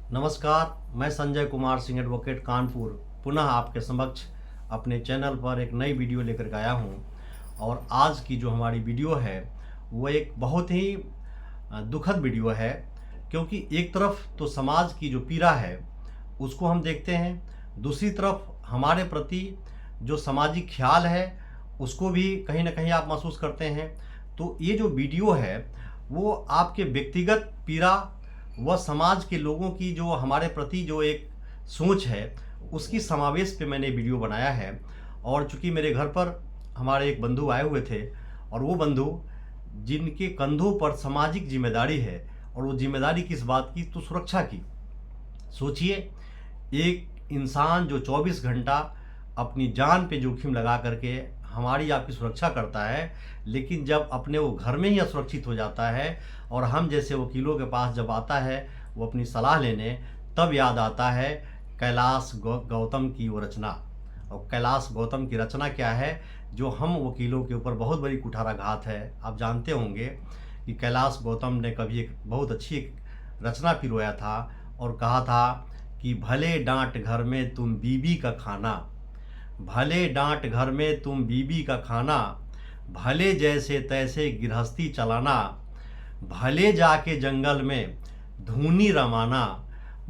नमस्कार, मैं संजय कुमार सिंह एडवोकेट कानपुर पुनः आपके समक्ष अपने चैनल पर एक नई वीडियो लेकर के आया हूँ। और आज की जो हमारी वीडियो है वो एक बहुत ही दुखद वीडियो है, क्योंकि एक तरफ तो समाज की जो पीड़ा है उसको हम देखते हैं, दूसरी तरफ हमारे प्रति जो सामाजिक ख्याल है उसको भी कहीं ना कहीं आप महसूस करते हैं। तो ये जो वीडियो है वो आपके व्यक्तिगत पीड़ा व समाज के लोगों की जो हमारे प्रति जो एक सोच है उसकी समावेश पे मैंने वीडियो बनाया है। और चूंकि मेरे घर पर हमारे एक बंधु आए हुए थे और वो बंधु जिनके कंधों पर सामाजिक जिम्मेदारी है, और वो जिम्मेदारी किस बात की, तो सुरक्षा की। सोचिए, एक इंसान जो 24 घंटा अपनी जान पे जोखिम लगा करके हमारी आपकी सुरक्षा करता है, लेकिन जब अपने वो घर में ही असुरक्षित हो जाता है और हम जैसे वकीलों के पास जब आता है वो अपनी सलाह लेने, तब याद आता है कैलाश गौतम की वो रचना। और कैलाश गौतम की रचना क्या है, जो हम वकीलों के ऊपर बहुत बड़ी कुठाराघात है। आप जानते होंगे कि कैलाश गौतम ने कभी एक बहुत अच्छी एक रचना पिरोया था और कहा था कि भले डांट घर में तुम बीबी का खाना, भले डांट घर में तुम बीबी का खाना, भले जैसे तैसे गृहस्थी चलाना, भले जाके जंगल में धूनी रमाना,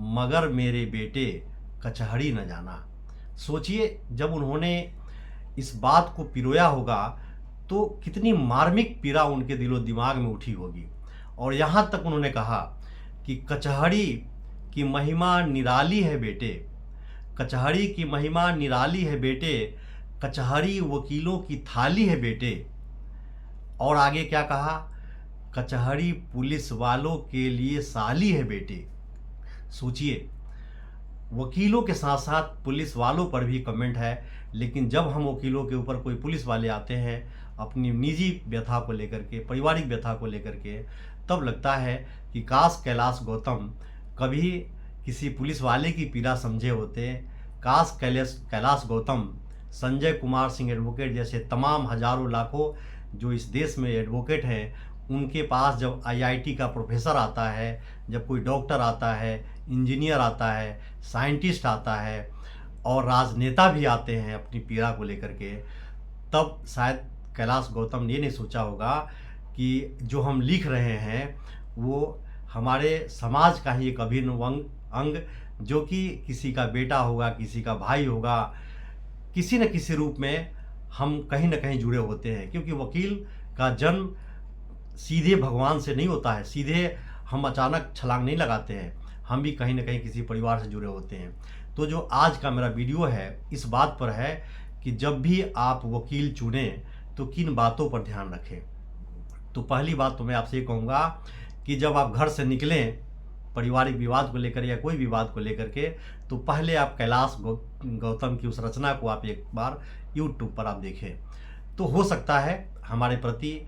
मगर मेरे बेटे कचहरी न जाना। सोचिए, जब उन्होंने इस बात को पिरोया होगा तो कितनी मार्मिक पीड़ा उनके दिलो दिमाग में उठी होगी। और यहाँ तक उन्होंने कहा कि कचहरी की महिमा निराली है बेटे, कचहरी की महिमा निराली है बेटे, कचहरी वकीलों की थाली है बेटे। और आगे क्या कहा, कचहरी पुलिस वालों के लिए साली है बेटे। सोचिए, वकीलों के साथ साथ पुलिस वालों पर भी कमेंट है, लेकिन जब हम वकीलों के ऊपर कोई पुलिस वाले आते हैं अपनी निजी व्यथा को लेकर के, पारिवारिक व्यथा को लेकर के, तब लगता है कि काश कैलाश गौतम कभी किसी पुलिस वाले की पीड़ा समझे होते। काश कैलाश गौतम संजय कुमार सिंह एडवोकेट जैसे तमाम हजारों लाखों जो इस देश में एडवोकेट हैं, उनके पास जब आईआईटी का प्रोफेसर आता है, जब कोई डॉक्टर आता है, इंजीनियर आता है, साइंटिस्ट आता है और राजनेता भी आते हैं अपनी पीड़ा को लेकर के, तब शायद कैलाश गौतम ने ये नहीं सोचा होगा कि जो हम लिख रहे हैं वो हमारे समाज का ही एक अभिन्न अंग, जो कि किसी का बेटा होगा, किसी का भाई होगा, किसी न किसी रूप में हम कहीं ना कहीं जुड़े होते हैं। क्योंकि वकील का जन्म सीधे भगवान से नहीं होता है, सीधे हम अचानक छलांग नहीं लगाते हैं, हम भी कहीं ना कहीं किसी परिवार से जुड़े होते हैं। तो जो आज का मेरा वीडियो है इस बात पर है कि जब भी आप वकील चुनें तो किन बातों पर ध्यान रखें। तो पहली बात तो मैं आपसे ये कहूँगा कि जब आप घर से निकलें पारिवारिक विवाद को लेकर या कोई विवाद को लेकर के, तो पहले आप कैलाश गौतम की उस रचना को आप एक बार यूट्यूब पर आप देखें। तो हो सकता है हमारे प्रति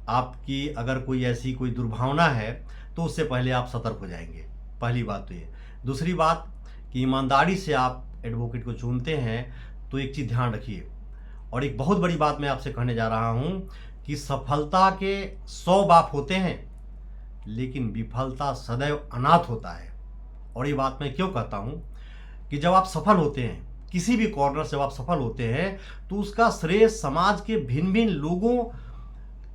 आपकी अगर कोई ऐसी कोई दुर्भावना है तो उससे पहले आप सतर्क हो जाएंगे। पहली बात तो ये। दूसरी बात कि ईमानदारी से आप एडवोकेट को चुनते हैं तो एक चीज़ ध्यान रखिए, और एक बहुत बड़ी बात मैं आपसे कहने जा रहा हूँ कि सफलता के 100 बाप होते हैं, लेकिन विफलता सदैव अनाथ होता है। और ये बात मैं क्यों कहता हूँ कि जब आप सफल होते हैं किसी भी कॉर्नर से, जब आप सफल होते हैं तो उसका श्रेय समाज के भिन्न भिन्न लोगों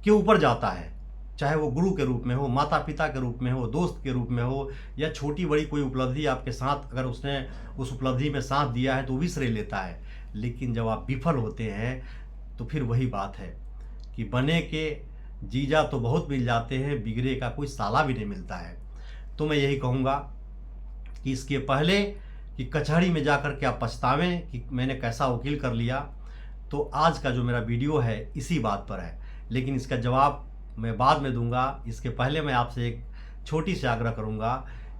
के ऊपर जाता है, चाहे वो गुरु के रूप में हो, माता पिता के रूप में हो, दोस्त के रूप में हो, या छोटी बड़ी कोई उपलब्धि आपके साथ अगर उसने उस उपलब्धि में साथ दिया है तो वो भी श्रेय लेता है। लेकिन जब आप विफल होते हैं तो फिर वही बात है कि बने के जीजा तो बहुत मिल जाते हैं, बिगड़े का कोई साला भी नहीं मिलता है। तो मैं यही कहूँगा कि इसके पहले कि कचहरी में जाकर के आप पछतावें कि मैंने कैसा वकील कर लिया, तो आज का जो मेरा वीडियो है इसी बात पर है। लेकिन इसका जवाब मैं बाद में दूंगा। इसके पहले मैं आपसे एक छोटी सी आग्रह करूंगा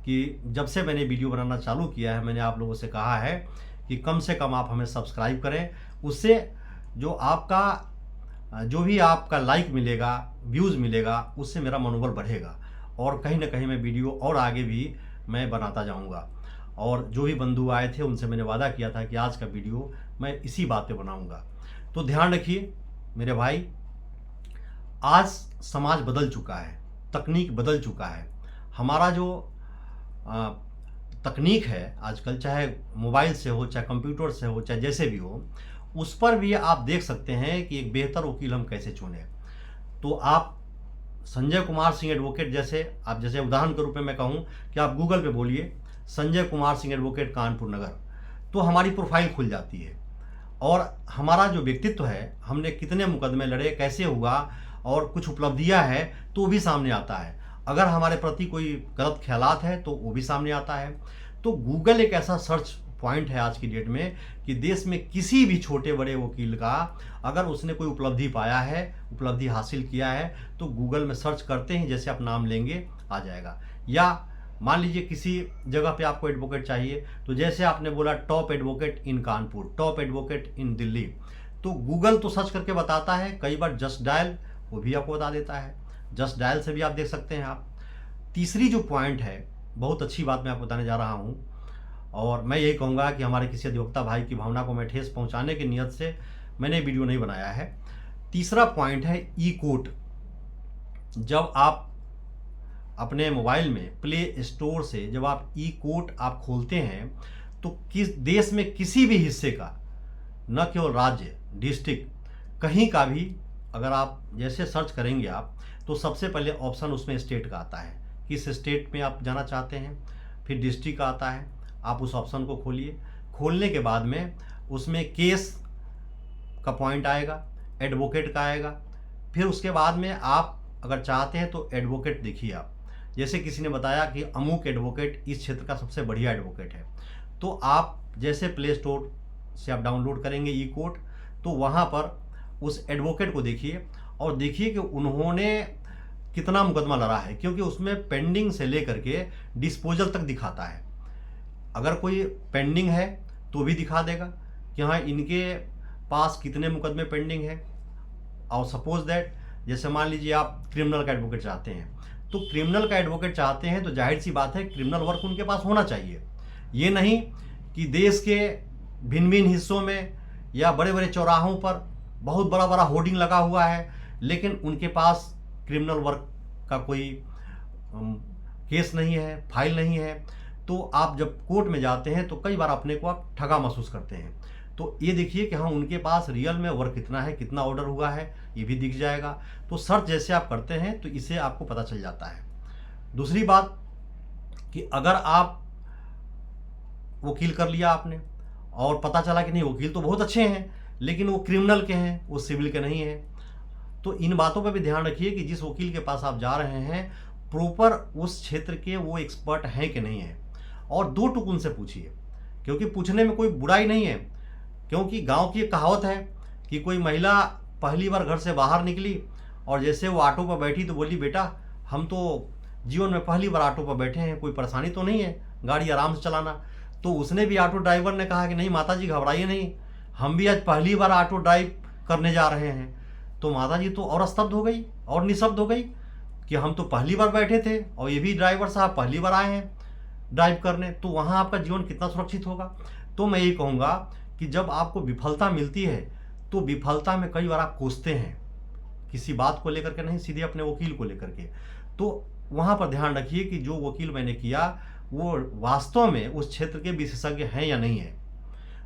कि जब से मैंने वीडियो बनाना चालू किया है मैंने आप लोगों से कहा है कि कम से कम आप हमें सब्सक्राइब करें। उससे जो भी आपका लाइक मिलेगा, व्यूज़ मिलेगा, उससे मेरा मनोबल बढ़ेगा और कहीं ना कहीं मैं वीडियो और आगे भी मैं बनाता जाऊंगा। और जो भी बंधु आए थे उनसे मैंने वादा किया था कि आज का वीडियो मैं इसी बात पे बनाऊंगा। तो ध्यान रखिए मेरे भाई, आज समाज बदल चुका है, तकनीक बदल चुका है। हमारा जो तकनीक है आजकल, चाहे मोबाइल से हो, चाहे कंप्यूटर से हो, चाहे जैसे भी हो, उस पर भी आप देख सकते हैं कि एक बेहतर वकील हम कैसे चुनें। तो आप संजय कुमार सिंह एडवोकेट जैसे उदाहरण के रूप में मैं कहूँ कि आप गूगल पे बोलिए संजय कुमार सिंह एडवोकेट कानपुर नगर, तो हमारी प्रोफाइल खुल जाती है और हमारा जो व्यक्तित्व है, हमने कितने मुकदमे लड़े, कैसे हुआ और कुछ उपलब्धियां हैं तो वो भी सामने आता है। अगर हमारे प्रति कोई गलत ख्यालात है तो वो भी सामने आता है। तो गूगल एक ऐसा सर्च पॉइंट है आज की डेट में कि देश में किसी भी छोटे बड़े वकील का अगर उसने कोई उपलब्धि पाया है, उपलब्धि हासिल किया है, तो गूगल में सर्च करते ही जैसे आप नाम लेंगे आ जाएगा। या मान लीजिए किसी जगह पे आपको एडवोकेट चाहिए, तो जैसे आपने बोला टॉप एडवोकेट इन कानपुर, टॉप एडवोकेट इन दिल्ली, तो गूगल तो सर्च करके बताता है। कई बार जस्ट डायल वो भी आपको बता देता है, जस्ट डायल से भी आप देख सकते हैं आप। तीसरी जो पॉइंट है, बहुत अच्छी बात मैं आपको बताने जा रहा हूँ, और मैं यही कहूँगा कि हमारे किसी अधिवक्ता भाई की भावना को मैं ठेस पहुँचाने की नीयत से मैंने वीडियो नहीं बनाया है। तीसरा पॉइंट है ई कोर्ट। जब आप अपने मोबाइल में प्ले स्टोर से जब आप ई कोर्ट आप खोलते हैं, तो किस देश में किसी भी हिस्से का, न केवल राज्य, डिस्ट्रिक्ट, कहीं का भी अगर आप जैसे सर्च करेंगे आप, तो सबसे पहले ऑप्शन उसमें स्टेट का आता है, किस स्टेट में आप जाना चाहते हैं। फिर डिस्ट्रिक्ट का आता है, आप उस ऑप्शन को खोलिए। खोलने के बाद में उसमें केस का पॉइंट आएगा, एडवोकेट का आएगा। फिर उसके बाद में आप अगर चाहते हैं तो एडवोकेट देखिए आप, जैसे किसी ने बताया कि अमुक एडवोकेट इस क्षेत्र का सबसे बढ़िया एडवोकेट है, तो आप जैसे प्ले स्टोर से आप डाउनलोड करेंगे ई कोर्ट, तो वहाँ पर उस एडवोकेट को देखिए और देखिए कि उन्होंने कितना मुकदमा लड़ा है, क्योंकि उसमें पेंडिंग से लेकर के डिस्पोजल तक दिखाता है। अगर कोई पेंडिंग है तो भी दिखा देगा कि हाँ इनके पास कितने मुकदमे पेंडिंग है। और सपोज दैट जैसे मान लीजिए आप क्रिमिनल का एडवोकेट चाहते हैं, तो क्रिमिनल का एडवोकेट चाहते हैं तो जाहिर सी बात है क्रिमिनल वर्क उनके पास होना चाहिए। ये नहीं कि देश के भिन्न भिन्न हिस्सों में या बड़े बड़े चौराहों पर बहुत बड़ा बड़ा होर्डिंग लगा हुआ है, लेकिन उनके पास क्रिमिनल वर्क का कोई केस नहीं है, फाइल नहीं है। तो आप जब कोर्ट में जाते हैं तो कई बार अपने को आप ठगा महसूस करते हैं। तो ये देखिए कि हाँ उनके पास रियल में वर्क कितना है, कितना ऑर्डर हुआ है, ये भी दिख जाएगा। तो सर्च जैसे आप करते हैं तो इससे आपको पता चल जाता है। दूसरी बात कि अगर आप वकील कर लिया आपने और पता चला कि नहीं वकील तो बहुत अच्छे हैं लेकिन वो क्रिमिनल के हैं, वो सिविल के नहीं हैं, तो इन बातों पर भी ध्यान रखिए कि जिस वकील के पास आप जा रहे हैं प्रॉपर उस क्षेत्र के वो एक्सपर्ट हैं कि नहीं है। और दो टुक उनसे पूछिए, क्योंकि पूछने में कोई बुराई नहीं है। क्योंकि गांव की एक कहावत है कि कोई महिला पहली बार घर से बाहर निकली और जैसे वो ऑटो पर बैठी तो बोली बेटा हम तो जीवन में पहली बार ऑटो पर बैठे हैं, कोई परेशानी तो नहीं है, गाड़ी आराम से चलाना। तो उसने भी ऑटो ड्राइवर ने कहा कि नहीं माता जी घबराइए नहीं, हम भी आज पहली बार ऑटो ड्राइव करने जा रहे हैं। तो माता जी तो और स्तब्ध हो गई और निशब्द हो गई कि हम तो पहली बार बैठे थे और ये भी ड्राइवर साहब पहली बार आए हैं ड्राइव करने। तो वहाँ आपका जीवन कितना सुरक्षित होगा। तो मैं ये कहूँगा कि जब आपको विफलता मिलती है तो विफलता में कई बार आप कोसते हैं, किसी बात को लेकर के नहीं, सीधे अपने वकील को लेकर के। तो वहाँ पर ध्यान रखिए कि जो वकील मैंने किया वो वास्तव में उस क्षेत्र के विशेषज्ञ हैं या नहीं है।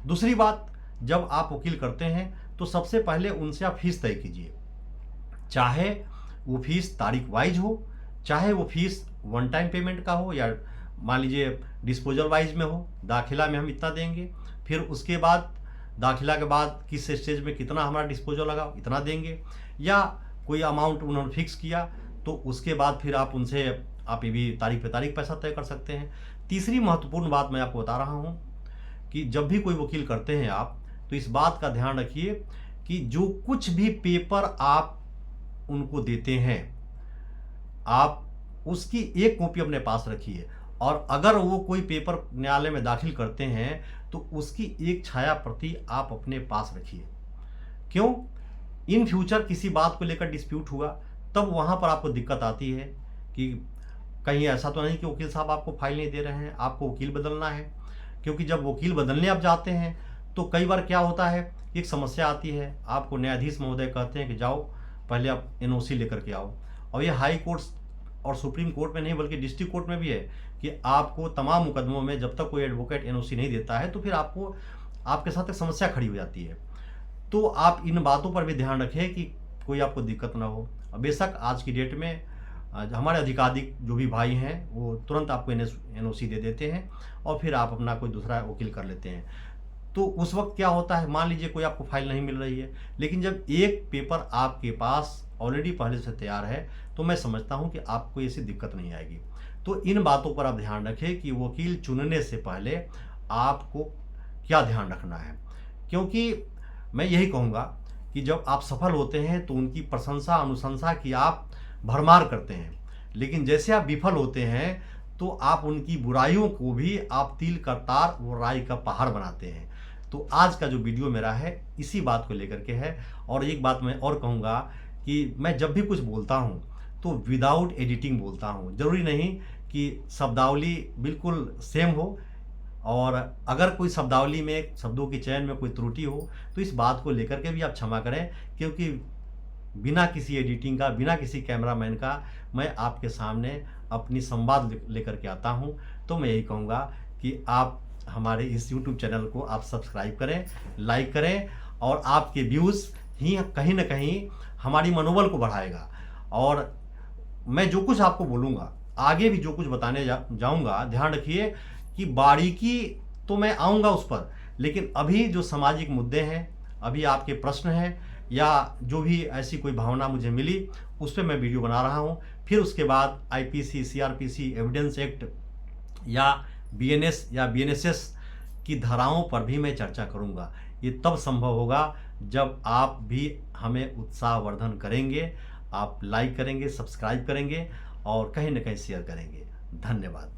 दूसरी बात, जब आप वकील करते हैं तो सबसे पहले उनसे आप फीस तय कीजिए, चाहे वो फीस तारीख वाइज हो, चाहे वो फीस वन टाइम पेमेंट का हो, या मान लीजिए डिस्पोजल वाइज में हो। दाखिला में हम इतना देंगे, फिर उसके बाद दाखिला के बाद किस स्टेज में कितना हमारा डिस्पोजल लगा इतना देंगे, या कोई अमाउंट उन्होंने फिक्स किया तो उसके बाद फिर आप उनसे आप ये भी तारीख पे तारीख पैसा तय कर सकते हैं। तीसरी महत्वपूर्ण बात मैं आपको बता रहा हूँ कि जब भी कोई वकील करते हैं आप, तो इस बात का ध्यान रखिए कि जो कुछ भी पेपर आप उनको देते हैं आप उसकी एक कॉपी अपने पास रखिए, और अगर वो कोई पेपर न्यायालय में दाखिल करते हैं तो उसकी एक छाया प्रति आप अपने पास रखिए। क्यों? इन फ्यूचर किसी बात को लेकर डिस्प्यूट हुआ तब वहाँ पर आपको दिक्कत आती है कि कहीं ऐसा तो नहीं कि वकील साहब आपको फाइल नहीं दे रहे हैं, आपको वकील बदलना है। क्योंकि जब वकील बदलने आप जाते हैं तो कई बार क्या होता है, एक समस्या आती है, आपको न्यायाधीश महोदय कहते हैं कि जाओ पहले आप NOC लेकर के आओ। और ये हाई कोर्ट और सुप्रीम कोर्ट में नहीं बल्कि डिस्ट्रिक्ट कोर्ट में भी है कि आपको तमाम मुकदमों में जब तक कोई एडवोकेट एनओसी नहीं देता है तो फिर आपको आपके साथ एक समस्या खड़ी हो जाती है। तो आप इन बातों पर भी ध्यान रखें कि कोई आपको दिक्कत ना हो। बेशक आज की डेट में हमारे अधिकाधिक जो भी भाई हैं वो तुरंत आपको एनओसी दे देते हैं और फिर आप अपना कोई दूसरा वकील कर लेते हैं। तो उस वक्त क्या होता है, मान लीजिए कोई आपको फाइल नहीं मिल रही है, लेकिन जब एक पेपर आपके पास ऑलरेडी पहले से तैयार है तो मैं समझता हूं कि आपको ऐसी दिक्कत नहीं आएगी। तो इन बातों पर आप ध्यान रखें कि वकील चुनने से पहले आपको क्या ध्यान रखना है, क्योंकि मैं यही कहूँगा कि जब आप सफल होते हैं तो उनकी प्रशंसा अनुशंसा की आप भरमार करते हैं, लेकिन जैसे आप विफल होते हैं तो आप उनकी बुराइयों को भी आप तिल का तार और राई का पहाड़ बनाते हैं। तो आज का जो वीडियो मेरा है इसी बात को लेकर के है। और एक बात मैं और कहूँगा कि मैं जब भी कुछ बोलता हूँ तो विदाउट एडिटिंग बोलता हूँ। ज़रूरी नहीं कि शब्दावली बिल्कुल सेम हो, और अगर कोई शब्दावली में शब्दों की चयन में कोई त्रुटि हो तो इस बात को लेकर के भी आप क्षमा करें, क्योंकि बिना किसी एडिटिंग का, बिना किसी कैमरामैन का मैं आपके सामने अपनी संवाद लेकर के आता हूं। तो मैं यही कहूँगा कि आप हमारे इस YouTube चैनल को आप सब्सक्राइब करें, लाइक करें, और आपके व्यूज़ ही कहीं ना कहीं हमारी मनोबल को बढ़ाएगा। और मैं जो कुछ आपको बोलूँगा, आगे भी जो कुछ बताने जाऊँगा, ध्यान रखिए कि बारीकी तो मैं आऊँगा उस पर, लेकिन अभी जो सामाजिक मुद्दे हैं, अभी आपके प्रश्न हैं, या जो भी ऐसी कोई भावना मुझे मिली उस पर मैं वीडियो बना रहा हूँ। फिर उसके बाद आईपीसी, सीआरपीसी, एविडेंस एक्ट या बीएनएस या बीएनएसएस की धाराओं पर भी मैं चर्चा करूँगा। ये तब संभव होगा जब आप भी हमें उत्साहवर्धन करेंगे, आप लाइक करेंगे, सब्सक्राइब करेंगे और कहीं ना कहीं शेयर करेंगे। धन्यवाद।